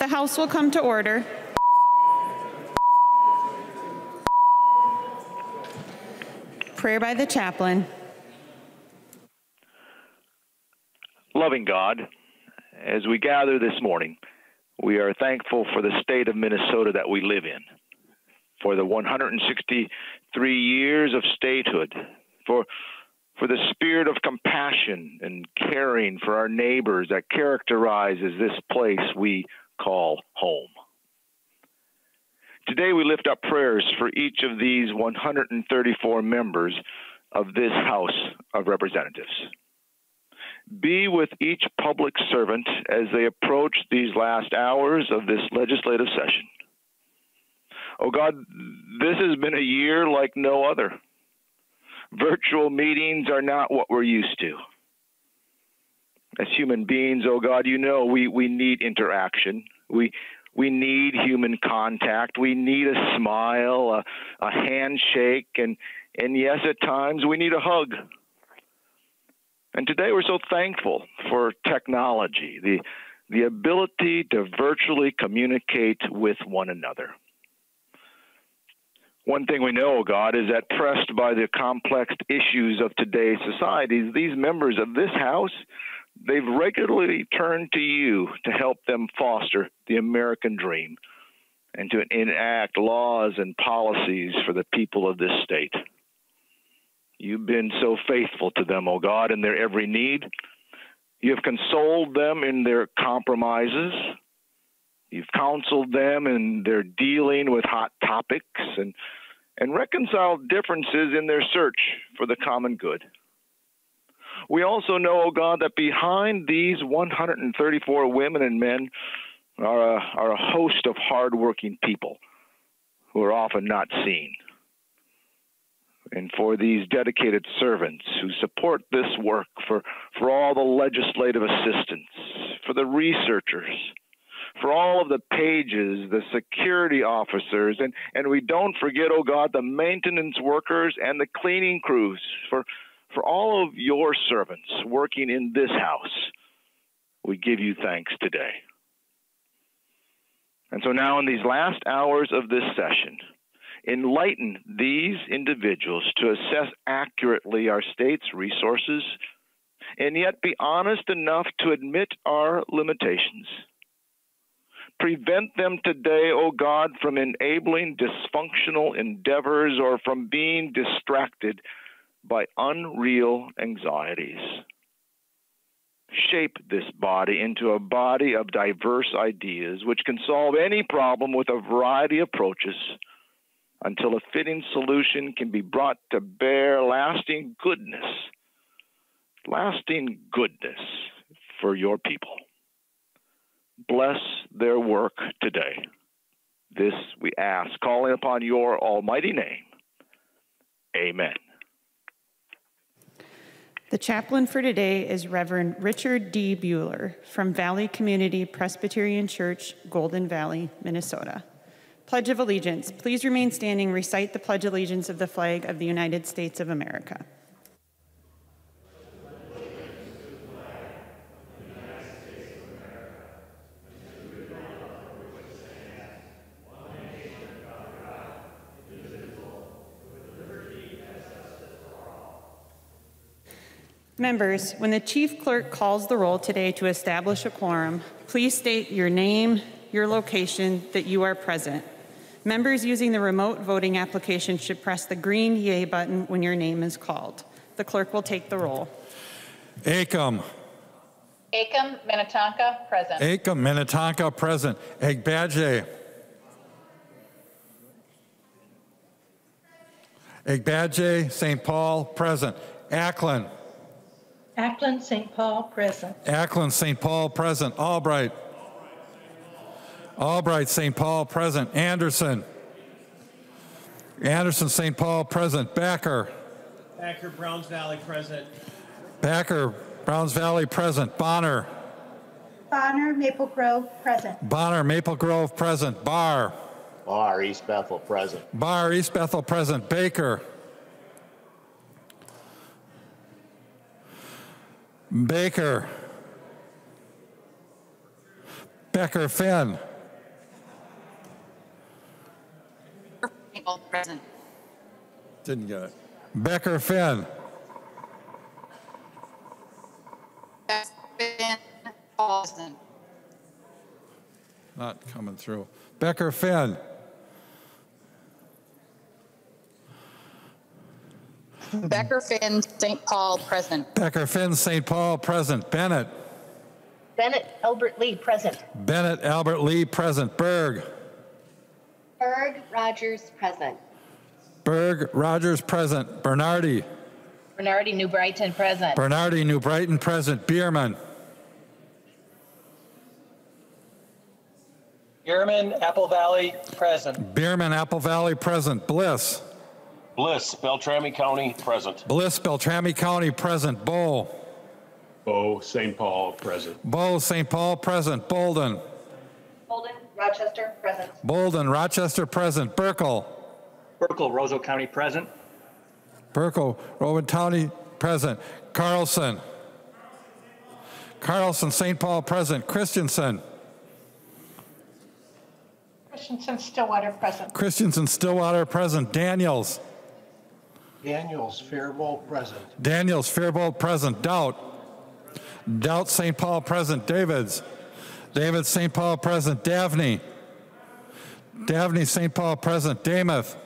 The House will come to order. Prayer by the chaplain. Loving God, as we gather this morning, we are thankful for the state of Minnesota that we live in, for the 163 years of statehood, for the spirit of compassion and caring for our neighbors that characterizes this place we call home. Today we lift up prayers for each of these 134 members of this House of Representatives. Be with each public servant as they approach these last hours of this legislative session. Oh God, this has been a year like no other. Virtual meetings are not what we're used to. As human beings, oh God, you know we need interaction. We need human contact. We need a smile, a handshake, and yes, at times we need a hug. And today we're so thankful for technology, the ability to virtually communicate with one another. One thing we know, God, is that pressed by the complex issues of today's society, these members of this House, they've regularly turned to you to help them foster the American dream and to enact laws and policies for the people of this state. You've been so faithful to them, O God, in their every need. You have consoled them in their compromises. You've counseled them in their dealing with hot topics and reconciled differences in their search for the common good. We also know, O God, that behind these 134 women and men are a host of hardworking people who are often not seen. And for these dedicated servants who support this work, for all the legislative assistants, for the researchers, for all of the pages, the security officers, and we don't forget, oh God, the maintenance workers and the cleaning crews, for all of your servants working in this house, we give you thanks today. And so now in these last hours of this session, enlighten these individuals to assess accurately our state's resources and yet be honest enough to admit our limitations. Prevent them today, O God, from enabling dysfunctional endeavors or from being distracted by unreal anxieties. Shape this body into a body of diverse ideas which can solve any problem with a variety of approaches until a fitting solution can be brought to bear lasting goodness for your people. Bless their work today. This we ask, calling upon your almighty name. Amen. The chaplain for today is Reverend Richard D. Bueller from Valley Community Presbyterian Church, Golden Valley, Minnesota. Pledge of Allegiance. Please remain standing. Recite the Pledge of Allegiance of the flag of the United States of America. Members, when the chief clerk calls the roll today to establish a quorum, please state your name, your location, that you are present. Members using the remote voting application should press the green yay button when your name is called. The clerk will take the roll. Acom. Acom, Minnetonka, present. Acom, Minnetonka, present. Egbadje. Egbadje, St. Paul, present. Ackland. Ackland, St. Paul, present. Ackland, St. Paul, present. Albright. Albright, St. Paul, present. Anderson. Anderson, St. Paul, present. Backer. Backer, Browns Valley, present. Backer, Browns Valley, present. Bonner. Bonner, Maple Grove, present. Bonner, Maple Grove, present. Barr. Barr, East Bethel, present. Barr, East Bethel, present. Baker. Baker. Becker, Finn. Paul, present. Didn't get it. Becker Finn. Finn, Paul, present. Not coming through. Becker Finn. Becker, Finn, St. Paul, present. Becker Finn, St. Paul, present. Bennett. Bennett Albert Lee, present. Bennett Albert Lee, present. Berg. Berg Rogers, present. Berg Rogers, present. Bernardi. Bernardi New Brighton, present. Bernardi New Brighton, present. Bierman. Bierman, Apple Valley, present. Bierman Apple Valley, present. Bliss. Bliss, Beltrami County, present. Bliss, Beltrami County, present. Bow. Bow, St. Paul, present. Bow, St. Paul, present. Bolden. Bolden, Rochester, present. Bolden, Rochester, present. Burkle. Burkle, Roseau County, present. Burkle, Rowan County, present. Carlson. Carlson, St. Paul, present. Christensen. Christensen Stillwater, present. Christensen, Stillwater, present. Daniels. Daniels, Faribault, present. Daniels, Faribault, present. Doubt. Doubt, St. Paul, present. Davids. Davids, St. Paul, present. Davney. Davney, St. Paul, present. Damath.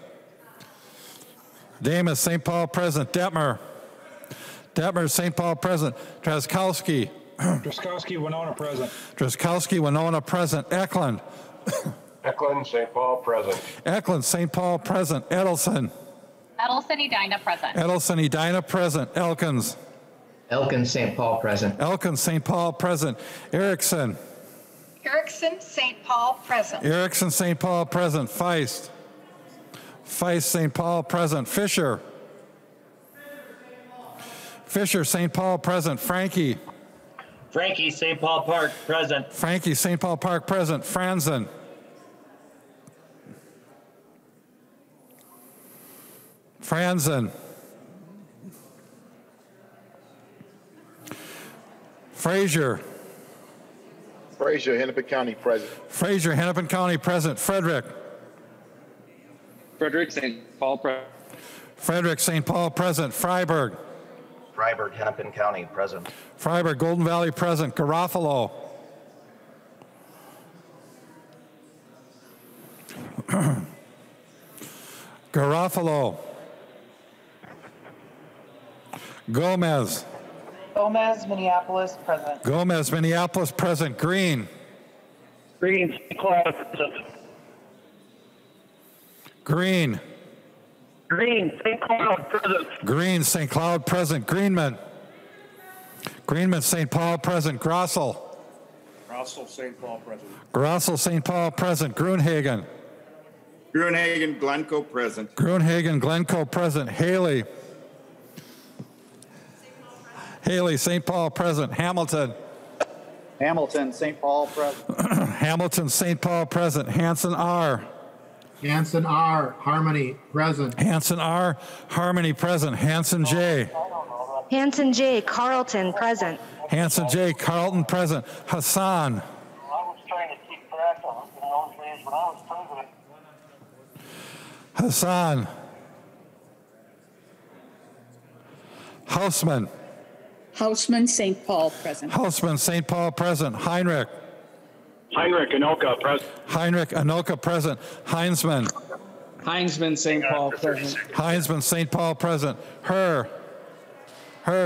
Damath, St. Paul, present. Detmer. Detmer, St. Paul, present. Traskowski. Traskowski, Winona, present. Traskowski, Winona, present. Eklund. Eklund, St. Paul, present. Eklund, St. Paul, present. Edelson. Edelson Edina, present. Edelson, Edina, present. Elkins. Elkins, St. Paul, present. Elkins, St. Paul, present. Erickson. Erickson St. Paul, present. Erickson, St. Paul, present. Feist. Feist, St. Paul, present. Fisher. Fisher, St. Paul, present. Frankie. Frankie, St. Paul Park, present. Frankie, St. Paul Park, present. Franzen. Franzen. Frazier. Frazier, Hennepin County, present. Frazier, Hennepin County, present. Frederick. Frederick, St. Paul, present. Frederick, St. Paul, present. Freiburg. Freiburg, Hennepin County, present. Freiburg, Golden Valley, present. Garofalo. Garofalo. Gomez. Gomez, Minneapolis, present. Gomez, Minneapolis, present. Green. Green, St. Cloud, present. Green. Green, St. Cloud, present. Green, St. Cloud, present. Greenman. Greenman, St. Paul, present. Grossel. Russell, St. Paul, present. Grossel, St. Paul, present. Gruenhagen. Gruenhagen, Glencoe, present. Gruenhagen, Glencoe, present. Haley. Haley, St. Paul, present. Hamilton. Hamilton, St. Paul, present. Hamilton, St. Paul, present. Hanson R. Hanson R. Harmony, present. Hanson R. Harmony, present. Hanson J. Hanson J. Carlton, present. Hanson J. Carlton, present. Hassan. I was trying to keep track of it in those days when I was president. Hassan. Hausman. Hausman, St. Paul, present. Hausman, St. Paul, present. Heinrich. Heinrich, Anoka, present. Heinrich, Anoka, present. Heinzman. Heinzman, St. Paul, present. Heinzman, St. Paul, present. Her,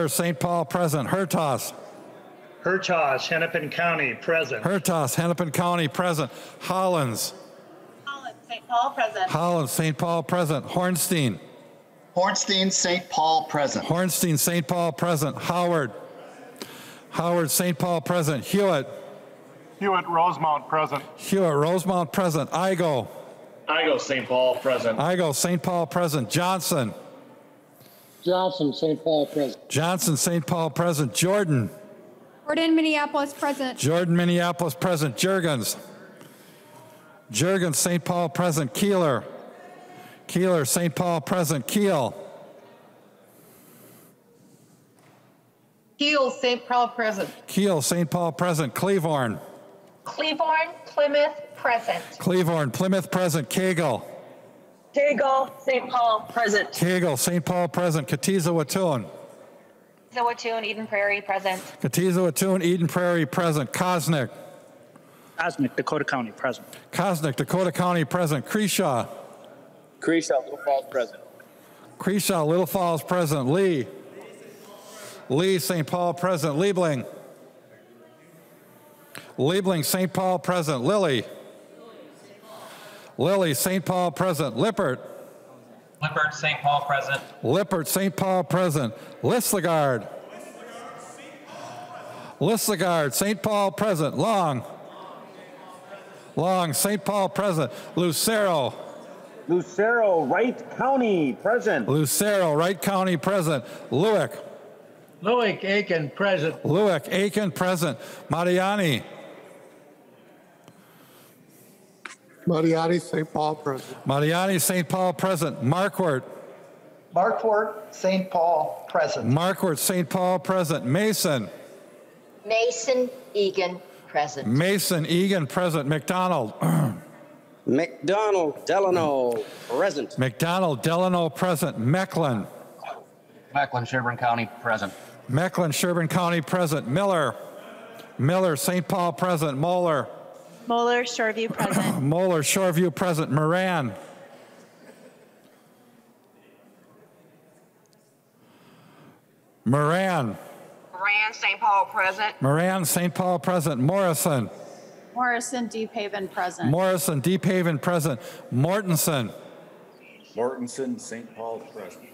St. Paul, present. Hertas. Hertas, Hennepin County, present. Hertas, Hennepin County, present. Hollins. Holland, St. Paul, present. Hollins, St. Paul, present. Hornstein. Hornstein, St. Paul, present. Hornstein, St. Paul, present. Howard. Howard, St. Paul, present. Hewitt. Hewitt, Rosemount, present. Hewitt, Rosemount, present. Igo. Igo, St. Paul, present. Igo, St. Paul, present. Johnson. Johnson, St. Paul, present. Johnson, St. Paul, present. Jordan. Jordan, Minneapolis, present. Jordan, Minneapolis, present. Jurgens. Jurgens, St. Paul, present. Keeler. Keeler, St. Paul, present. Keel. Keel, St. Paul, present. Keel, St. Paul, present. Cleveland. Cleveland, Plymouth, present. Cleveland, Plymouth, present. Cagle. Kegel, St. Paul, present. Kegel, St. Paul, present. Katiza-Watun. Katiza-Watun, Eden Prairie, present. Katiza-Watun, Eden Prairie, present. Kosnick. Kosnick, Dakota County, present. Kosnick, Dakota County, present. Creeshaw. Creeshaw, Little Falls, present. Creeshaw, Little Falls, present. Lee. Lee, St. Paul, present. Liebling. Liebling, St. Paul, present. Lilly. Lilly, St. Paul, present. Lippert. Lippert, St. Paul, present. Lippert, St. Paul, present. Listagard. Listagard, St. Paul, present. Long. Long, St. Paul, present. Lucero. Lucero, Wright County, present. Lucero, Wright County, present. Lewick. Lewick, Aiken, present. Lewick, Aiken, present. Mariani. Mariani, St. Paul, present. Mariani, St. Paul, present. Marquardt. Marquardt, St. Paul, present. Marquardt, St. Paul, present. Mason. Mason, Egan, present. Mason, Egan, present. McDonald. McDonald, Delano, present. McDonald, Delano, present. Mecklin. Mecklen, Sherburne County, present. Mecklin, Sherburne County, present. Miller. Miller, St. Paul, present. Moeller. Moeller, Shoreview, present. Moeller, Shoreview, present. Moran. Moran. Moran, St. Paul, present. Moran, St. Paul, present. Morrison. Morrison, Deep Haven, present. Morrison, Deep Haven, present. Mortensen. Mortensen, St. Paul, present.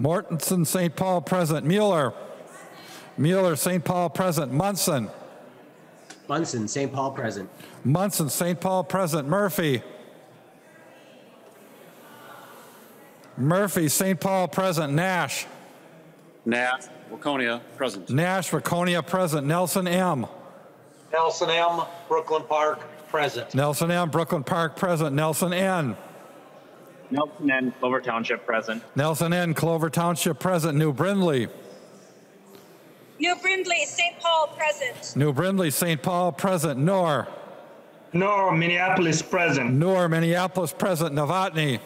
Mortensen, St. Paul, present. Mueller. Mueller, St. Paul, present. Munson. Munson, St. Paul, present. Munson, St. Paul, present. Murphy. Murphy, St. Paul, present. Nash. Nash, Waconia, present. Nash, Waconia, present. Nelson M. Nelson M., Brooklyn Park, present. Nelson M., Brooklyn Park, present. Nelson N. Nelson N., Clover Township, present. Nelson N., Clover Township, present. New Brindley. New Brindley, St. Paul, present. New Brindley, St. Paul, present. Noor. Noor, Minneapolis, present. Noor, Minneapolis, present. Novotny.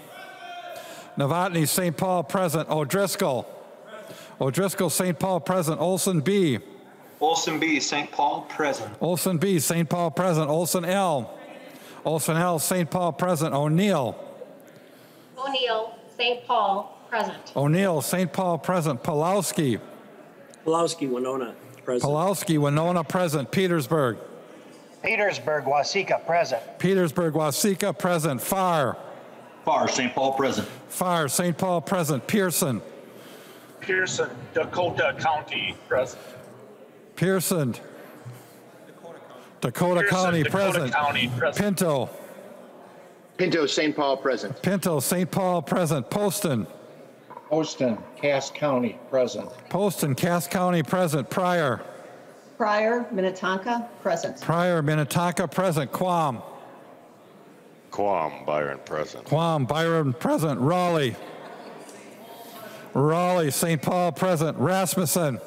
Novotny, St. Paul, present. O'Driscoll. O'Driscoll, St. Paul, present. Olson B. Olson B., St. Paul, present. Olson B., St. Paul, present. Olson L. Olson L., St. Paul, present. O'Neill. O'Neill, St. Paul, present. O'Neill, St. Paul, present. Pulowski. Pulowski, Winona, present. Pulowski, Winona, present. Petersburg. Petersburg, Waseca, present. Petersburg, Waseca, present. Farr. Farr, St. Paul, present. Farr, St. Paul, present. Pearson. Pearson, Dakota County, present. Pearson. Dakota County, present. Pinto. Pinto, St. Paul, present. Pinto, St. Paul, present. Poston. Poston, Cass County, present. Poston, Cass County, present. Pryor. Pryor, Minnetonka, present. Pryor, Minnetonka, present. Quam. Quam, Byron, present. Quam, Byron, present. Raleigh. Raleigh, St. Paul, present. Rasmussen.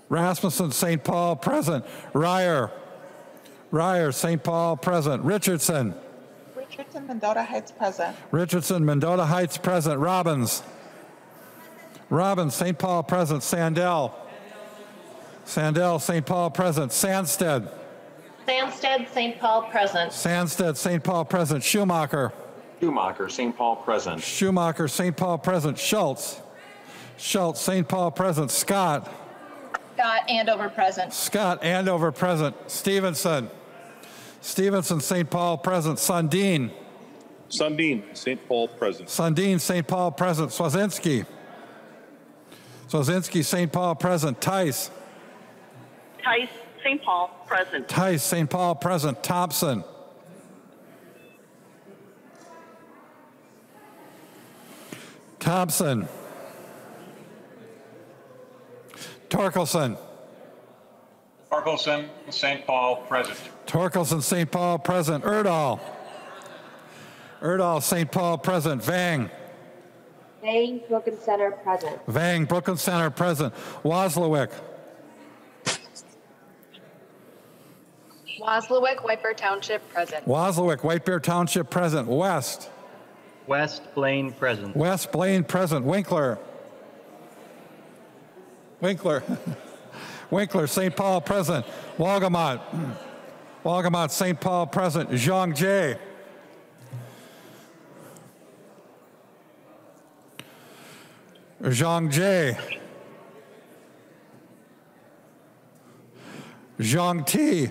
Rasmussen, St. Paul, present. Ryer. Ryer, St. Paul, present. Richardson. Richardson, Mendota Heights, present. Richardson, Mendota Heights, present. Robbins. Robbins, St. Paul, present. Sandell. Sandell, St. Paul, present. Sandsted. Sandsted, St. Paul, present. Sandsted, St. Paul, present. Schumacher. Schumacher, St. Paul, present. Schumacher, St. Paul, present. Schultz. Schultz, St. Paul, present. Scott. Scott, Andover, present. Scott, Andover, present. Stevenson. Stevenson, St. Paul, present. Sundin. Sundin, St. Paul, present. Sundin, St. Paul, present. Swazinski. Swazinski, St. Paul, present. Tice. Tice, St. Paul, present. Tice, St. Paul, present. Thompson. Thompson. Torkelson. Torkelson, St. Paul, present. Torkelson, St. Paul, present. Erdahl. Erdahl, St. Paul, present. Vang. Vang, Brooklyn Center, present. Vang, Brooklyn Center, present. Waslewick. Waslewick, White Bear Township, present. Waslewick, White Bear Township, present. West. West Blaine, present. West Blaine, present. Winkler. Winkler. Winkler, St. Paul, present. Walgamot. Walgamot, St. Paul, present. Zhang Jie. Zhang Jie. Zhang T.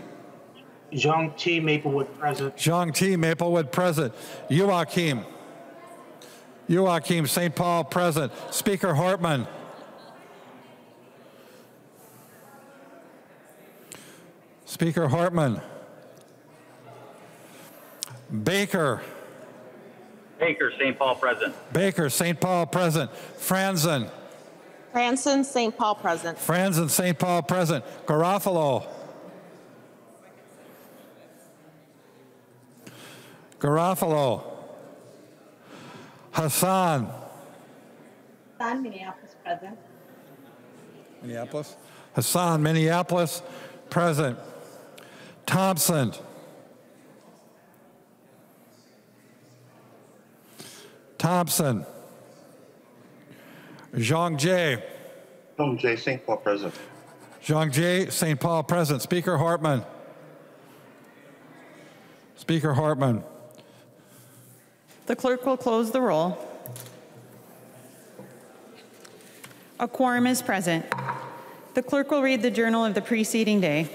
Zhang T. Maplewood, present. Zhang T. Maplewood, present. Joachim. Joachim, St. Paul, present. Speaker Hortman. Speaker Hortman. Baker. Baker, St. Paul, present. Baker, St. Paul, present. Franzen. Franson, St. Paul, present. Franzen, St. Paul, present. Garofalo. Garofalo. Hassan. Hassan, Minneapolis, present. Minneapolis. Hassan, Minneapolis, present. Thompson. Thompson. Zhang Jie. Zhang Jie, St. Paul, present. Zhang Jie, St. Paul, present. Speaker Hartman. Speaker Hartman. The clerk will close the roll. A quorum is present. The clerk will read the journal of the preceding day.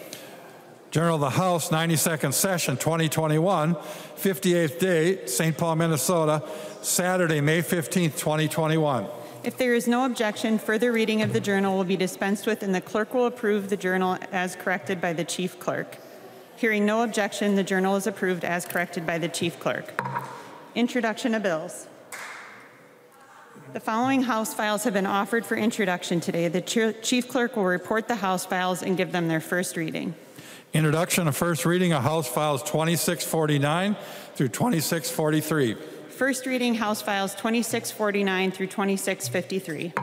Journal of the House, 92nd session, 2021, 58th day, St. Paul, Minnesota, Saturday, May 15th, 2021. If there is no objection, further reading of the journal will be dispensed with, and the clerk will approve the journal as corrected by the chief clerk. Hearing no objection, the journal is approved as corrected by the chief clerk. Introduction of bills. The following House files have been offered for introduction today. The chief clerk will report the House files and give them their first reading. Introduction of first reading of House Files 2649 through 2643. First reading House Files 2649 through 2653.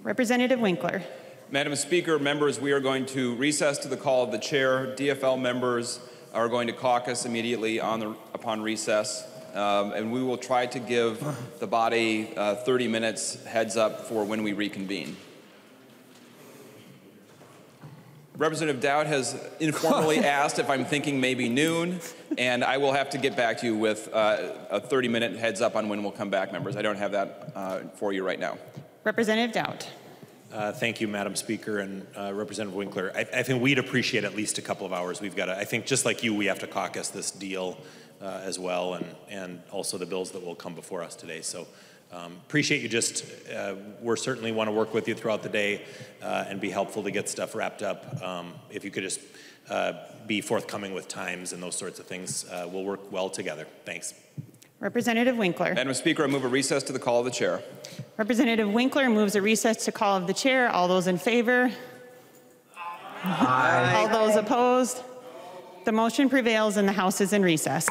Representative Winkler. Madam Speaker, members, we are going to recess to the call of the chair. DFL members are going to caucus immediately upon recess, and we will try to give the body 30 minutes heads up for when we reconvene. Representative Dowd has informally asked if I'm thinking maybe noon, and I will have to get back to you with a 30-minute heads up on when we'll come back, members. I don't have that for you right now. Representative Dowd. Thank you, Madam Speaker, and Representative Winkler. I think we'd appreciate at least a couple of hours. We've got to, I think just like you, we have to caucus this deal as well, and also the bills that will come before us today. So appreciate you just, we certainly want to work with you throughout the day and be helpful to get stuff wrapped up. If you could just be forthcoming with times and those sorts of things, we'll work well together. Thanks. Representative Winkler. Madam Speaker, I move a recess to the call of the chair. Representative Winkler moves a recess to call of the chair. All those in favor? Aye. All those opposed? The motion prevails and the House is in recess.